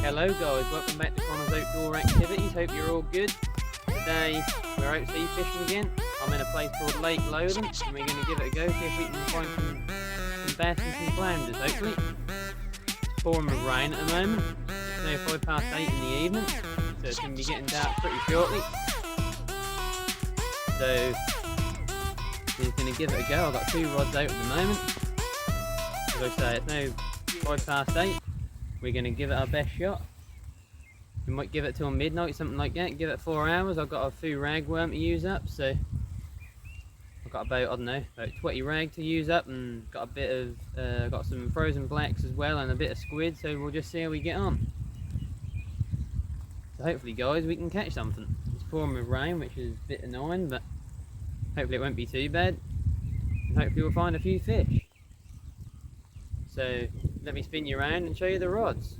Hello guys, welcome back to Connor's Outdoor Activities. Hope you're all good. Today we're out sea fishing again. I'm in a place called Lake Lothing and we're going to give it a go, see if we can find some bass and some flounders hopefully. It's pouring with rain at the moment. It's now 8:05 in the evening, so it's going to be getting dark pretty shortly. So we're going to give it a go. I've got 2 rods out at the moment. As I say, it's now 8:05. We're going to give it our best shot. We might give it till midnight, something like that. Give it 4 hours. I've got a few ragworm to use up, so I've got about, I don't know, about 20 rag to use up, and got a bit of, got some frozen blacks as well, and a bit of squid. So we'll just see how we get on. So hopefully, guys, we can catch something. It's pouring with rain, which is a bit annoying, but hopefully it won't be too bad. And hopefully we'll find a few fish. So let me spin you around and show you the rods.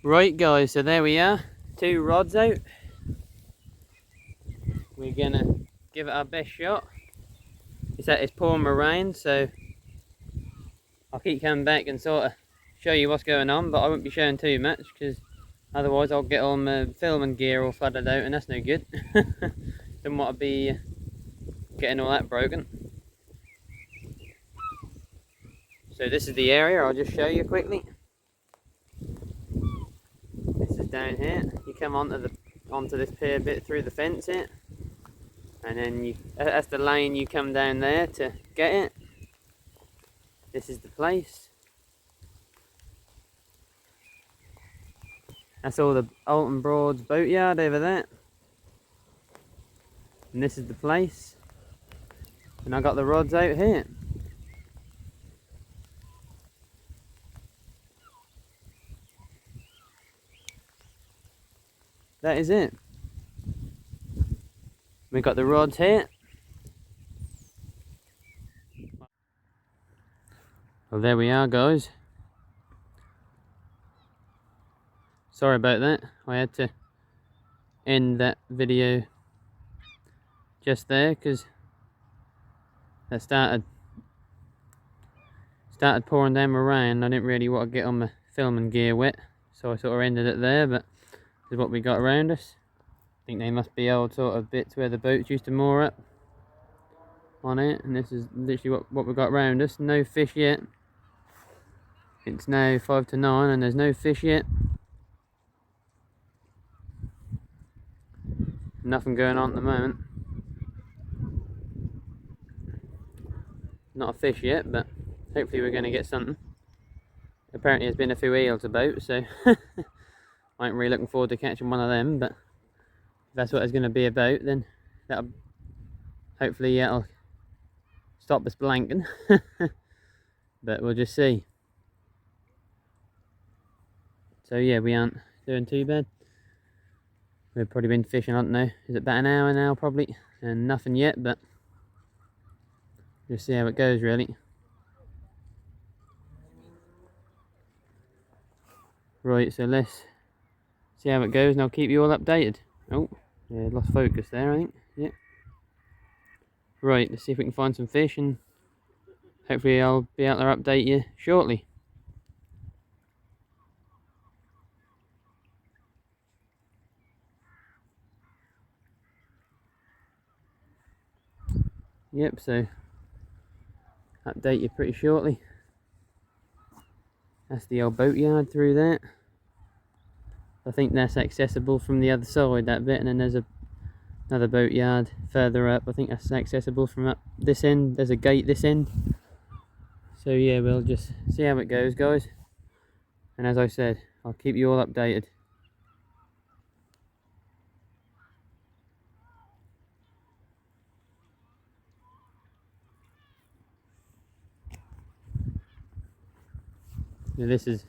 Right guys, so there we are, 2 rods out. We're gonna give it our best shot. It's pouring with rain, so I'll keep coming back and sort of show you what's going on, but I won't be showing too much because otherwise I'll get all my filming gear all flooded out and that's no good. Don't want to be getting all that broken. So this is the area, I'll just show you quickly. This is down here. You come onto this pier bit through the fence here. And then that's the lane you come down there to get it. This is the place. That's all the Alton Broad's boatyard over there. And this is the place. And I got the rods out here. That is it. We've got the rods here. Well, there we are, guys. Sorry about that. I had to end that video just there because that started pouring down with rain. I didn't really want to get on my filming gear wet, so I sort of ended it there, but this is what we got around us. I think they must be old sort of bits where the boats used to moor up on it, and this is literally what we got around us. No fish yet. It's now 5 to 9 and there's no fish yet. Nothing going on at the moment. Not a fish yet, but hopefully we're going to get something. Apparently there's been a few eels about, so I ain't really looking forward to catching one of them, but if that's what it's going to be about, then that'll hopefully it'll stop us blanking. But we'll just see. So yeah, we aren't doing too bad. We've probably been fishing, I don't know, is it about an hour now probably, and nothing yet, but just see how it goes really. Right, so let's see how it goes and I'll keep you all updated. Oh, yeah, lost focus there I think, yeah. Right, let's see if we can find some fish and hopefully I'll be out there update you shortly. Yep, so update you pretty shortly. That's the old boatyard through there. I think that's accessible from the other side, that bit, and then there's another boatyard further up. I think that's accessible from up this end. There's a gate this end. So yeah, we'll just see how it goes, guys. And as I said, I'll keep you all updated. Now this is,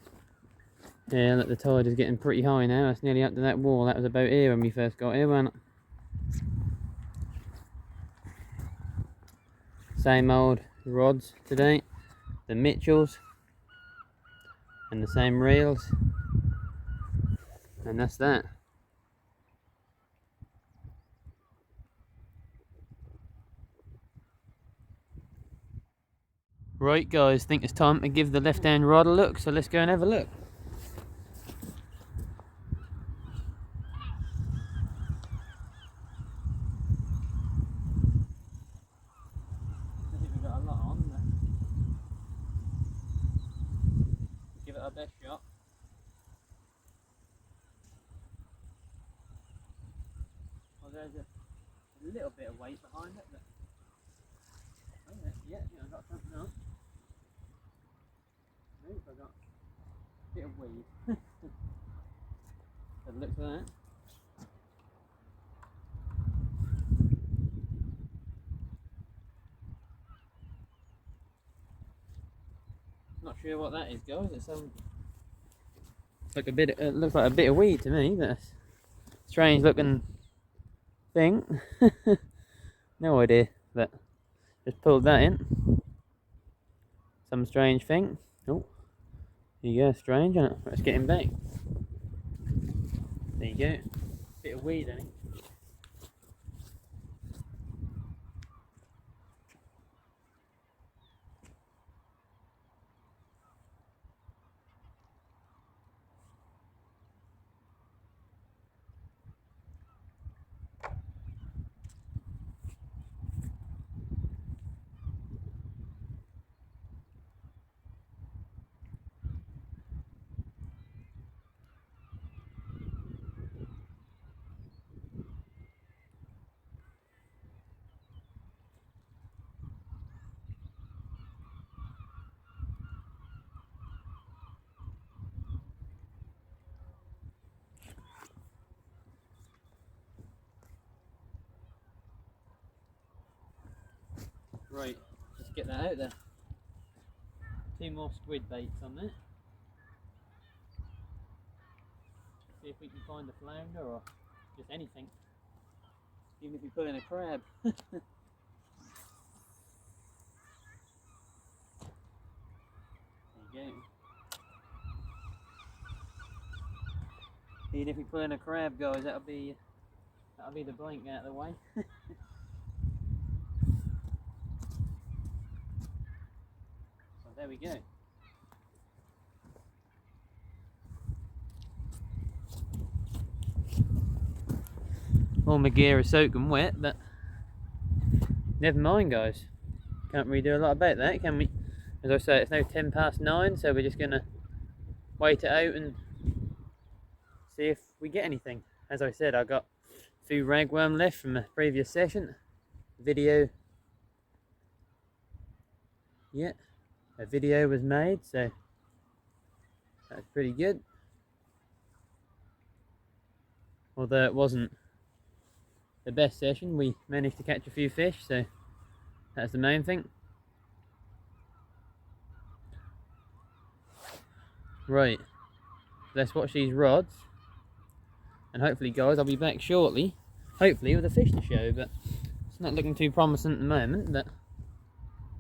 yeah, look, the tide is getting pretty high now. It's nearly up to that wall. That was about here when we first got here, wasn't it? Same old rods today, the Mitchells, and the same reels, and that's that. Right guys, think it's time to give the left hand rod a look, so let's go and have a look. best shot. Well, there's a little bit of weight behind it, but oh, yeah, I've got something on. Nope, I've got a bit of weed. Have a look for that. Not sure what that is, guys. It's like a bit. It looks like a bit of weed to me. But strange looking thing. No idea, but just pulled that in. Some strange thing. Oh, there you go. Strange, isn't it? Let's get him back. There you go. Bit of weed, I think. Right, let's get that out there. 2 more squid baits on there. See if we can find a flounder or just anything. Even if we put in a crab. There you go. Even if we put in a crab, guys, that'll be the blank out of the way. There we go. All my gear is soaking wet, but never mind, guys. Can't really do a lot about that, can we? As I say, it's now 9:10, so we're just gonna wait it out and see if we get anything. As I said, I got a few ragworm left from a previous session. Video. Yeah. A video was made, so that's pretty good. Although it wasn't the best session, we managed to catch a few fish, so that's the main thing. Right, let's watch these rods, and hopefully, guys, I'll be back shortly, hopefully with a fish to show, but it's not looking too promising at the moment. But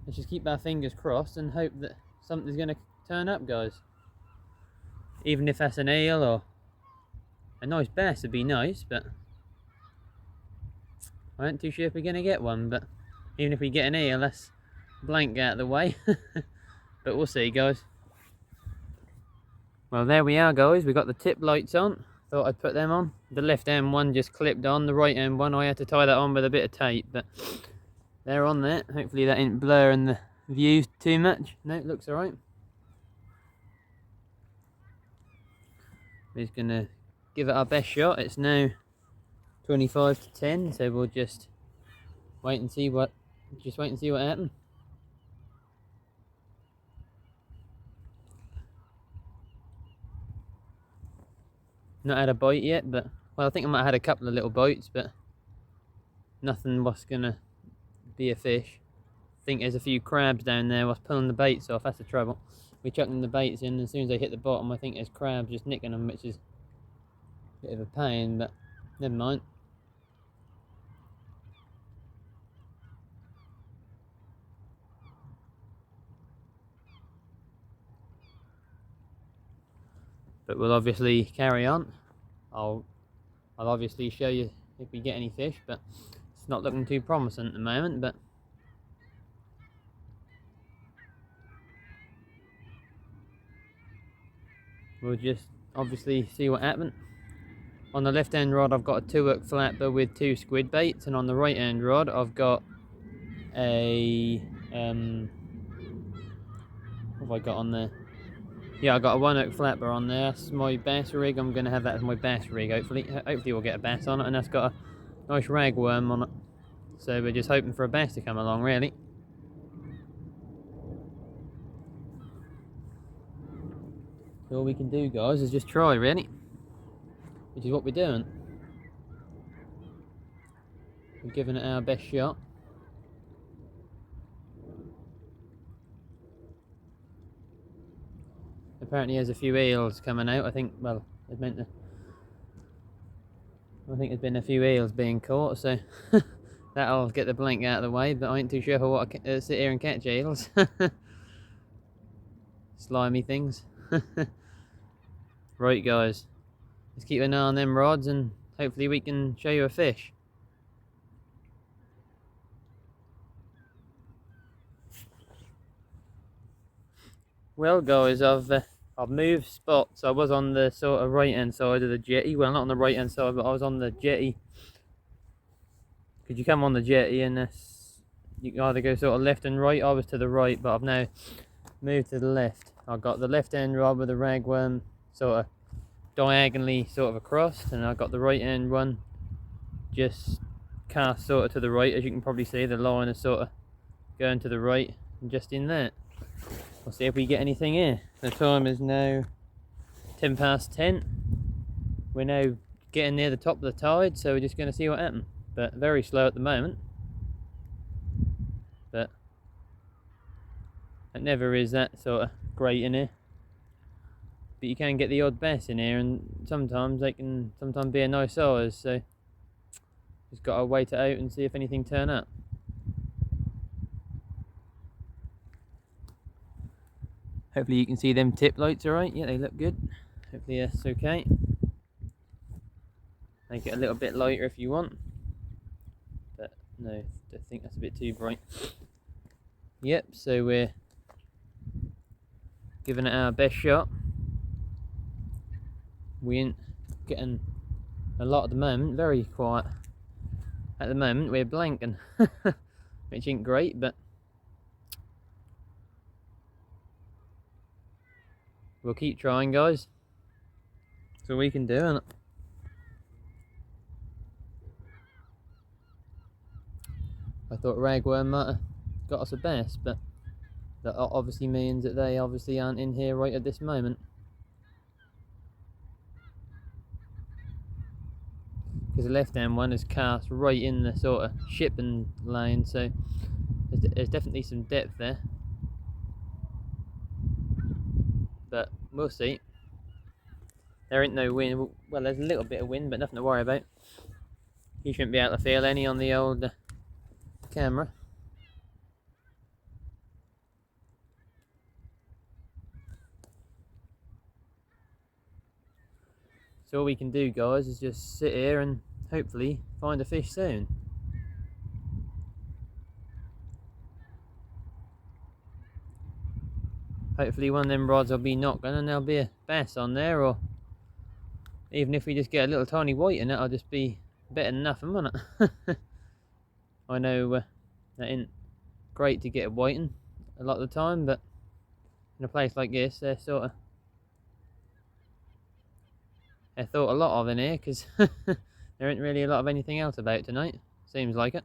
let's just keep our fingers crossed and hope that something's going to turn up, guys. Even if that's an eel or a nice bass would be nice, but I ain't too sure if we're going to get one. But even if we get an eel, that's blank out of the way. But we'll see, guys. Well, there we are, guys. We got the tip lights on. Thought I'd put them on. The left hand one just clipped on. The right hand one, I had to tie that on with a bit of tape, but they're on there. Hopefully that ain't blurring the view too much. No, it looks alright. We're just gonna give it our best shot. It's now 25-10, so we'll just wait and see what happens. Not had a bite yet, but well, I think I might have had a couple of little bites, but nothing was gonna be a fish. I think there's a few crabs down there. I was pulling the baits off. That's the trouble. We're chucking the baits in, and as soon as they hit the bottom, I think there's crabs just nicking them, which is a bit of a pain, but never mind. But we'll obviously carry on. I'll obviously show you if we get any fish, but it's not looking too promising at the moment. But we'll just obviously see what happens. On the left hand rod I've got a 2-hook flapper with 2 squid baits, and on the right hand rod I've got a what have I got on there? Yeah, I got a 1 hook flapper on there. That's my bass rig. I'm going to have that as my bass rig, hopefully. Hopefully we'll get a bass on it, and that's got a nice ragworm on it. So we're just hoping for a bass to come along, really. So all we can do, guys, is just try, really. Which is what we're doing. We're giving it our best shot. Apparently there's a few eels coming out. I think, well, it's meant to... I think there's been a few eels being caught, so that'll get the blank out of the way, but I ain't too sure how I sit here and catch eels. Slimy things. Right, guys. Let's keep an eye on them rods and hopefully we can show you a fish. Well, guys, I've moved spots. I was on the sort of right hand side of the jetty. Well, not on the right hand side, but I was on the jetty. Because you come on the jetty and you can either go sort of left and right. I was to the right, but I've now moved to the left. I've got the left hand rod with the ragworm sort of diagonally sort of across, and I've got the right hand one just cast sort of to the right. As you can probably see, the line is sort of going to the right and just in there. We'll see if we get anything here. The time is now 10 past 10. We're now getting near the top of the tide, so we're just going to see what happens. But very slow at the moment. But it never is that sort of great in here. But you can get the odd bass in here, and sometimes they can be a nice size, so just got to wait it out and see if anything turn up. Hopefully you can see them tip lights alright. Yeah, they look good. Hopefully that's okay. Make it a little bit lighter if you want. But no, I think that's a bit too bright. Yep, so we're giving it our best shot. We ain't getting a lot at the moment, very quiet. At the moment we're blanking, which ain't great, but we'll keep trying, guys. That's all we can do, innit? I thought ragworm might have got us a bass, but that obviously means that they obviously aren't in here right at this moment. Because the left hand one is cast right in the sort of shipping lane, so there's definitely some depth there. But we'll see. There ain't no wind. Well, there's a little bit of wind, but nothing to worry about. You shouldn't be able to feel any on the old camera. So all we can do, guys, is just sit here and hopefully find a fish soon. Hopefully one of them rods will be knocking and there'll be a bass on there, or even if we just get a little tiny white in it, I'll just be better than nothing, won't it? I know that ain't great to get a whiting a lot of the time, but in a place like this, they're thought a lot of in here, because there ain't really a lot of anything else about tonight. Seems like it.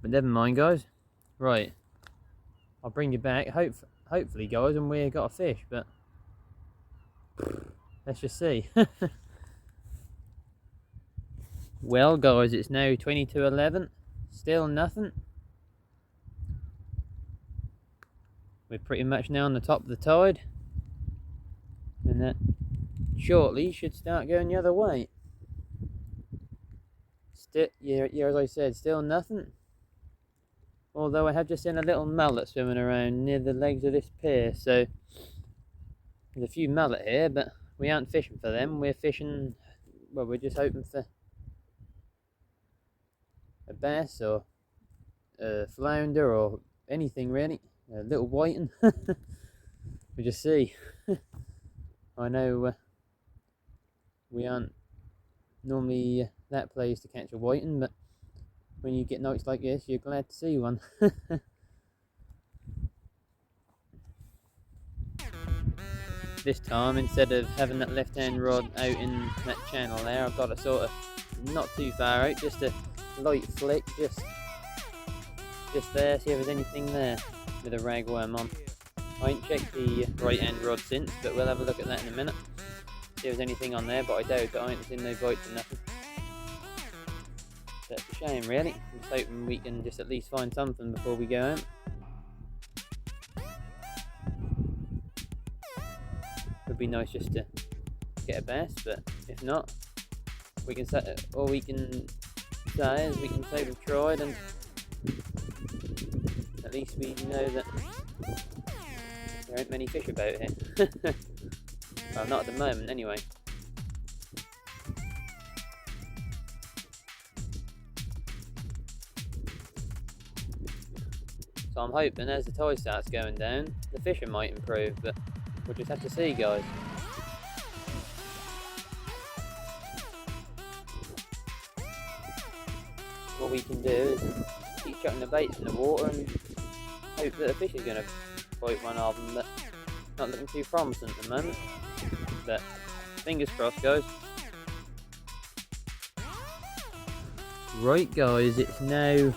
But never mind, guys. Right, I'll bring you back. Hopefully, guys, and we got a fish, but let's just see. Well, guys, it's now 22:11. Still nothing. We're pretty much now on the top of the tide, and that shortly should start going the other way. Still, yeah, as I said, still nothing. Although I have just seen a little mullet swimming around near the legs of this pier, so there's a few mullet here, but we aren't fishing for them. We're fishing, well, we're just hoping for a bass or a flounder or anything really. A little whiting. We just see. I know we aren't normally that pleased to catch a whiting, but when you get nights like this, you're glad to see one. This time, instead of having that left-hand rod out in that channel there, I've got a sort of not too far out, just a light flick, just there, see if there's anything there with a ragworm on. I ain't checked the right-hand rod since, but we'll have a look at that in a minute. See if there's anything on there, but I doubt it. I ain't seen no bites or nothing. That's a shame, really. I'm just hoping we can just at least find something before we go home. Would be nice just to get a bass, but if not, we can say, all we can say is we can say we've tried, and at least we know that there ain't many fish about here. Well, not at the moment, anyway. So I'm hoping as the tide starts going down, the fishing might improve, but we'll just have to see, guys. What we can do is keep chucking the baits in the water and hope that a fish is going to bite one of them, but not looking too promising at the moment. But fingers crossed, guys. Right, guys, it's now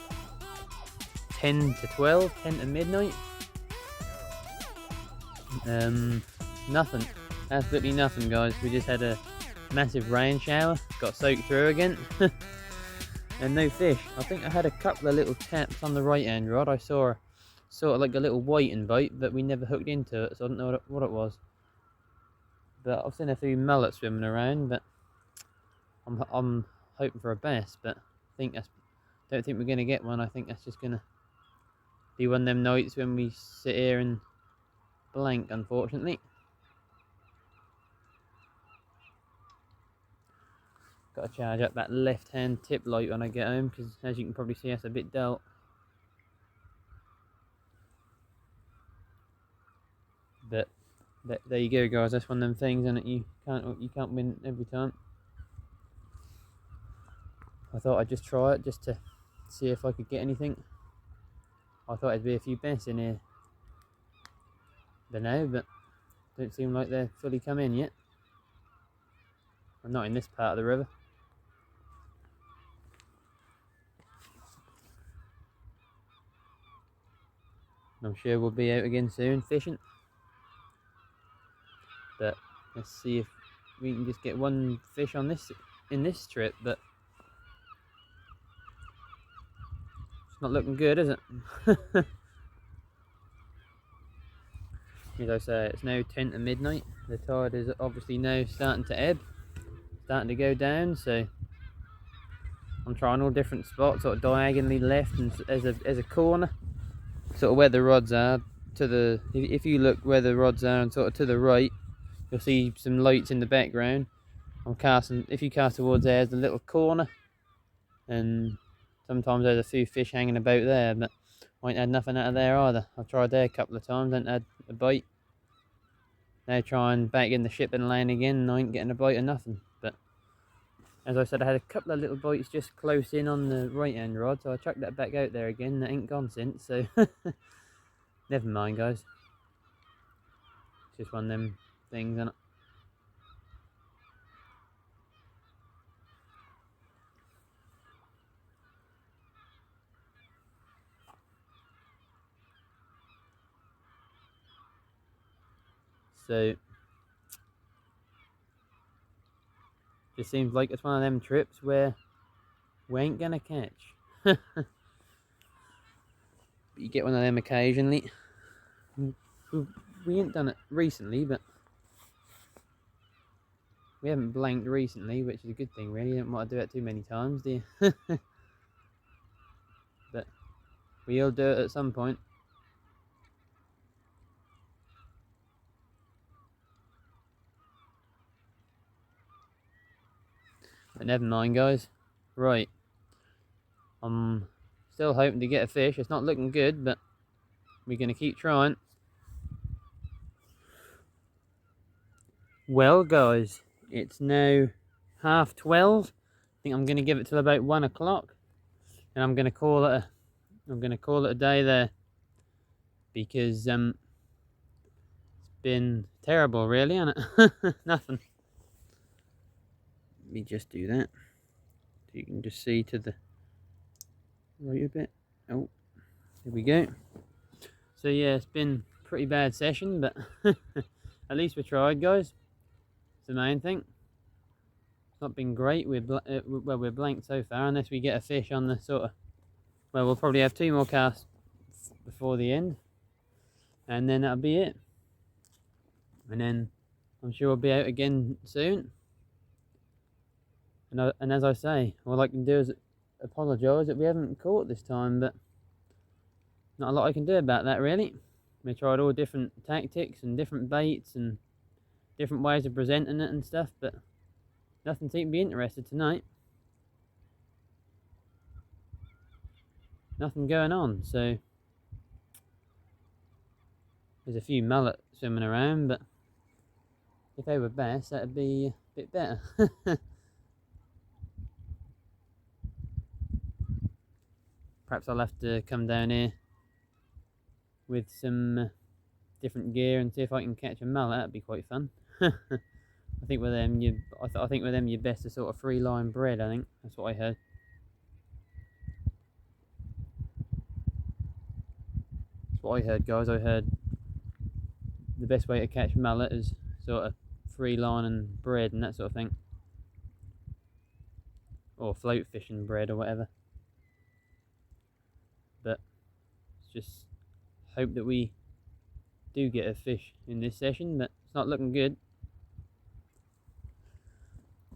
10 to 12, 10 to midnight. Nothing, absolutely nothing, guys. We just had a massive rain shower, got soaked through again. And no fish. I think I had a couple of little taps on the right hand rod. I saw sort of like a little whiting bite, but we never hooked into it, so I don't know what it was. But I've seen a few mullets swimming around, but I'm hoping for a bass, but don't think we're gonna get one. I think that's just gonna be one of them nights when we sit here and blank, unfortunately. Got to charge up that left-hand tip light when I get home, because as you can probably see, that's a bit dull. But there you go, guys. That's one of them things, and you can't win every time. I thought I'd just try it just to see if I could get anything. I thought there'd be a few bass in here. Don't know, but don't seem like they're fully come in yet. Well, not in this part of the river. I'm sure we'll be out again soon fishing. But let's see if we can just get one fish on in this trip, but it's not looking good, is it? As I say, it's now 10 to midnight. The tide is obviously now starting to ebb, starting to go down, so I'm trying all different spots, sort of diagonally left and as a corner, sort of where the rods are. If you look where the rods are and sort of to the right, you'll see some lights in the background. I'm casting, if you cast towards there, there's a little corner, and sometimes there's a few fish hanging about there, but I ain't had nothing out of there either. I've tried there a couple of times, ain't had a bite. Now trying back in the shipping lane again, and I ain't getting a bite or nothing. But as I said, I had a couple of little bites just close in on the right hand rod, so I chucked that back out there again. That ain't gone since, so never mind, guys. It's just one of them things, isn't it? So just seems like it's one of them trips where we ain't gonna catch. But you get one of them occasionally. We ain't done it recently, but we haven't blanked recently, which is a good thing, really. You don't want to do it too many times, do you? But we'll do it at some point. But never mind, guys. Right. I'm still hoping to get a fish. It's not looking good, but we're going to keep trying. Well, guys, it's now 12:30. I think I'm going to give it till about 1 o'clock. And I'm gonna call it a day there, because it's been terrible, really, hasn't it? Nothing. Let me just do that so you can just see to the right a bit. Oh, there we go. So yeah, it's been a pretty bad session, but at least we tried, guys. It's the main thing. It's not been great. We're blank so far, unless we get a fish on the sort of. Well, we'll probably have 2 more casts before the end, and then that'll be it. And then I'm sure we'll be out again soon. And as I say, all I can do is apologise that we haven't caught this time, but not a lot I can do about that, really. We tried all different tactics and different baits and different ways of presenting it and stuff, but nothing seemed to be interested tonight. Nothing going on, so there's a few mullet swimming around, but if they were bass, that'd be a bit better. Perhaps I'll have to come down here with some different gear and see if I can catch a mullet. That'd be quite fun. I think with them you're best to sort of free line bread. I think that's what I heard. That's what I heard, guys. I heard the best way to catch mullet is sort of free line and bread and that sort of thing, or float fishing bread or whatever. But just hope that we do get a fish in this session, but it's not looking good.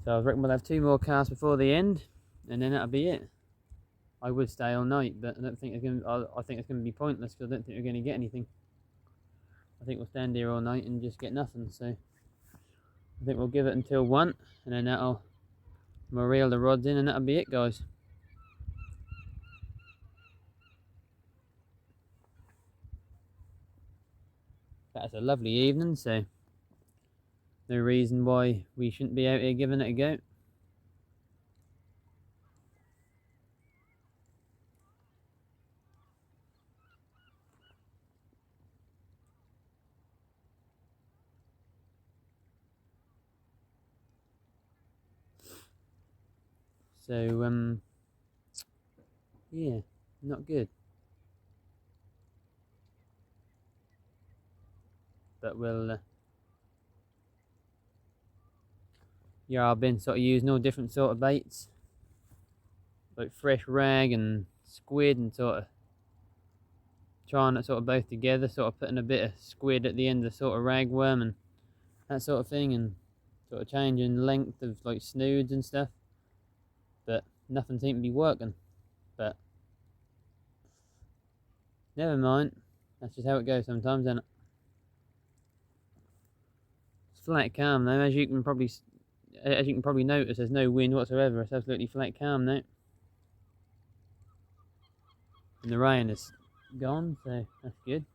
So I reckon we'll have 2 more casts before the end, and then that'll be it. I would stay all night, but I don't think it's gonna. I think it's gonna be pointless, because I don't think we're gonna get anything. I think we'll stand here all night and just get nothing. So I think we'll give it until 1, and then we'll reel the rods in, and that'll be it, guys. That's a lovely evening, so no reason why we shouldn't be out here giving it a go. So yeah, not good. But we'll yeah, I've been sort of using all different sort of baits, like fresh rag and squid, and sort of trying it sort of both together, sort of putting a bit of squid at the end of sort of ragworm and that sort of thing, and sort of changing length of like snoods and stuff, but nothing seemed to be working. But never mind, that's just how it goes sometimes, isn't it? It's flat calm though, as you can probably notice. There's no wind whatsoever. It's absolutely flat calm now, and the rain is gone, so that's good.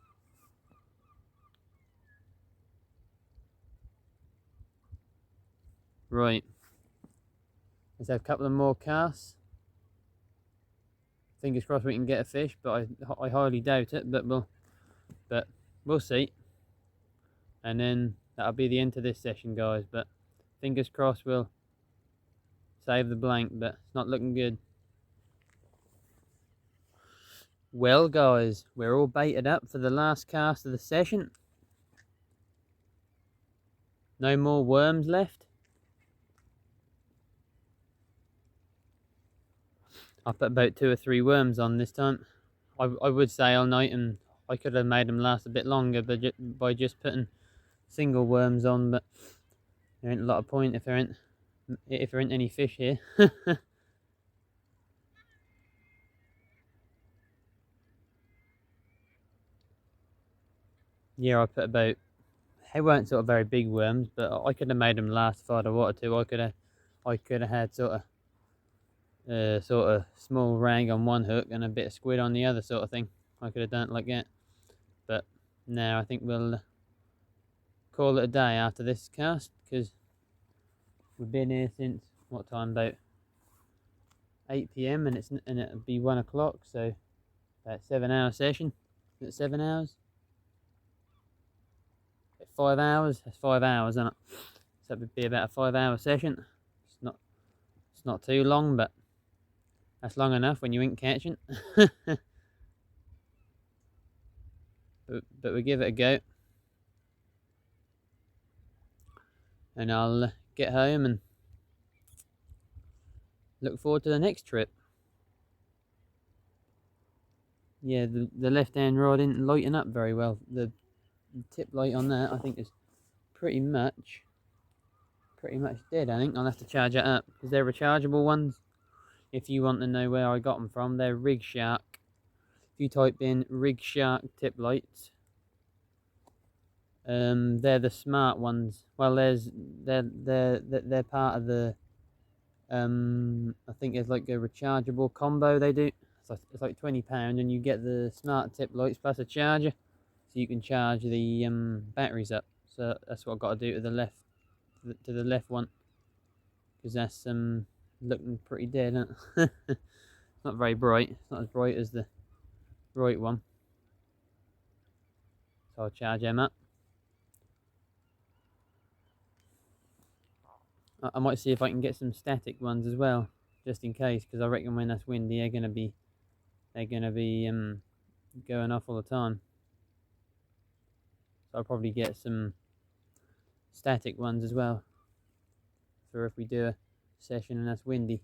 Right, let's have a couple of more casts. Fingers crossed we can get a fish, but I highly doubt it. But we'll see. And then that'll be the end of this session, guys. But fingers crossed we'll save the blank, but it's not looking good. Well, guys, we're all baited up for the last cast of the session. No more worms left. I put about 2 or 3 worms on this time. I would say all night, and I could have made them last a bit longer by just putting single worms on, but there ain't a lot of point if there ain't any fish here. Yeah, I put about, they weren't sort of very big worms, but I could have made them last if I'd have wanted to. I could have had sort of small rag on one hook and a bit of squid on the other, sort of thing. I could have done it like that. But now I think we'll call it a day after this cast, because we've been here since what time? About 8 p.m. and it'll be 1 o'clock, so about 7 hour session. Is it 7 hours? 5 hours? That's 5 hours, isn't it? So it would be about a 5 hour session. It's not too long, but that's long enough when you ain't catching. but we give it a go. And I'll get home and look forward to the next trip. Yeah, the left hand rod didn't lighten up very well. The tip light on that I think is pretty much dead. I think I'll have to charge it up because they're rechargeable ones. If you want to know where I got them from, they're Rig Shark. If you type in Rig Shark tip lights, they're the smart ones. Well, they're part of the I think it's like a rechargeable combo they do. It's like £20 and you get the smart tip lights plus a charger, so you can charge the batteries up. So that's what I've got to do to the left, to the left one, because that's looking pretty dead, isn't it? It's not very bright. It's not as bright as the right one. So I'll charge them up. I might see if I can get some static ones as well, just in case, because I reckon when that's windy, they're gonna be going off all the time. So I'll probably get some static ones as well for if we do a session and that's windy.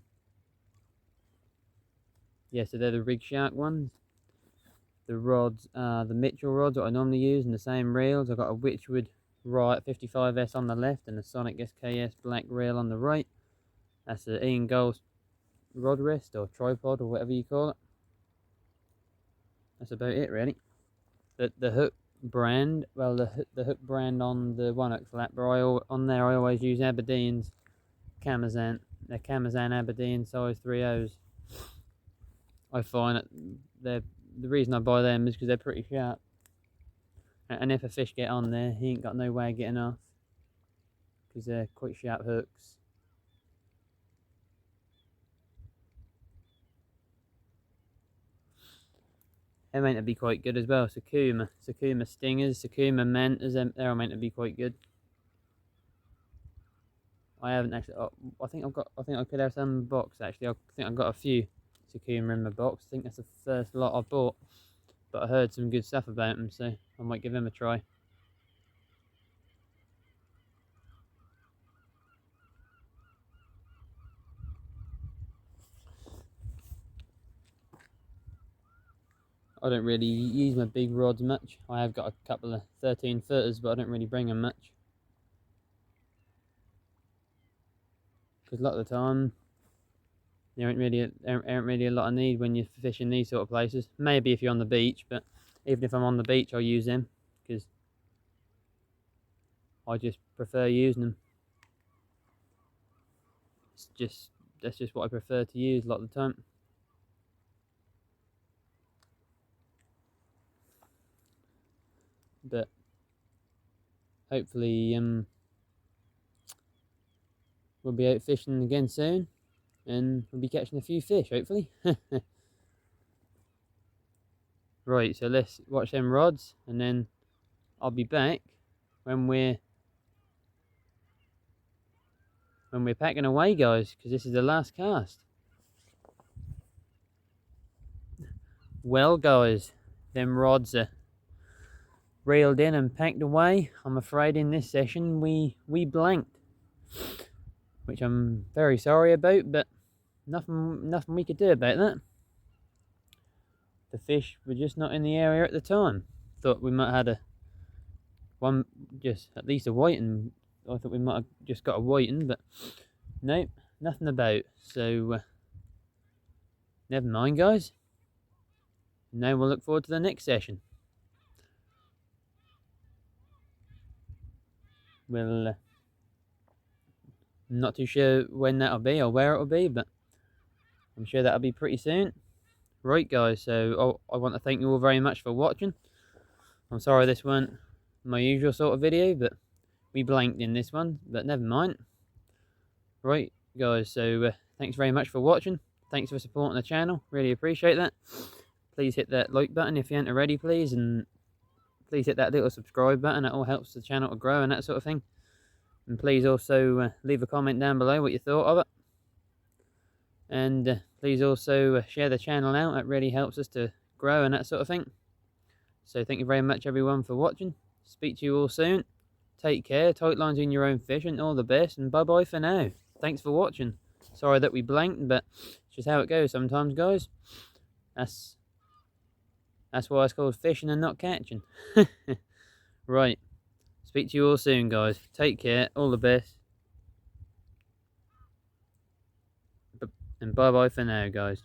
Yeah, so they're the Rig Shark ones. The rods are the Mitchell rods that I normally use, and the same reels. I've got a Witchwood Riot 55S on the left and a Sonic SKS black reel on the right. That's the Ian Gold rod rest or tripod or whatever you call it. That's about it really. The hook brand, well the hook brand on the one hook flapper, on there I always use Aberdeen's Camazan. They're Camazan Aberdeen size 3/0s. I find that the reason I buy them is because they're pretty sharp. And if a fish get on there, he ain't got no way of getting off, because they're quite sharp hooks. They're meant to be quite good as well. Sakuma stingers, Sakuma mantas, they're meant to be quite good. I haven't actually. I think I could have some in the box actually. I think I've got a few Sakuma in my box. I think that's the first lot I bought, but I heard some good stuff about them, so I might give them a try. I don't really use my big rods much. I have got a couple of 13 footers, but I don't really bring them much, because a lot of the time there ain't really a lot of need when you're fishing these sort of places. Maybe if you're on the beach, but even if I'm on the beach, I'll use them because I just prefer using them. That's just what I prefer to use a lot of the time. But hopefully we'll be out fishing again soon, and we'll be catching a few fish, hopefully. Right, so let's watch them rods, and then I'll be back when we're packing away, guys, because this is the last cast. Well, guys, them rods are reeled in and packed away. I'm afraid in this session we blanked, which I'm very sorry about, but nothing we could do about that. The fish were just not in the area at the time. Thought we might have had at least a whiting. I thought we might have just got a whiting, but nope, nothing about. So never mind, guys. Now we'll look forward to the next session. Well, I'm not too sure when that'll be or where it'll be, but I'm sure that'll be pretty soon. Right, guys, so I want to thank you all very much for watching. I'm sorry this weren't my usual sort of video, but we blanked in this one, but never mind. Right, guys, so thanks very much for watching. thanks for supporting the channel. Really appreciate that. Please hit that like button if you ain't already, please. And please hit that little subscribe button. It all helps the channel to grow and that sort of thing. And please also leave a comment down below what you thought of it. And please also share the channel out. That really helps us to grow and that sort of thing. So thank you very much everyone for watching. Speak to you all soon. Take care, tight lines in your own fishing, all the best, and bye bye for now. Thanks for watching. Sorry that we blanked, but it's just how it goes sometimes, guys. That's why it's called fishing and not catching. Right. Speak to you all soon, guys. Take care, all the best. And bye bye for now, guys.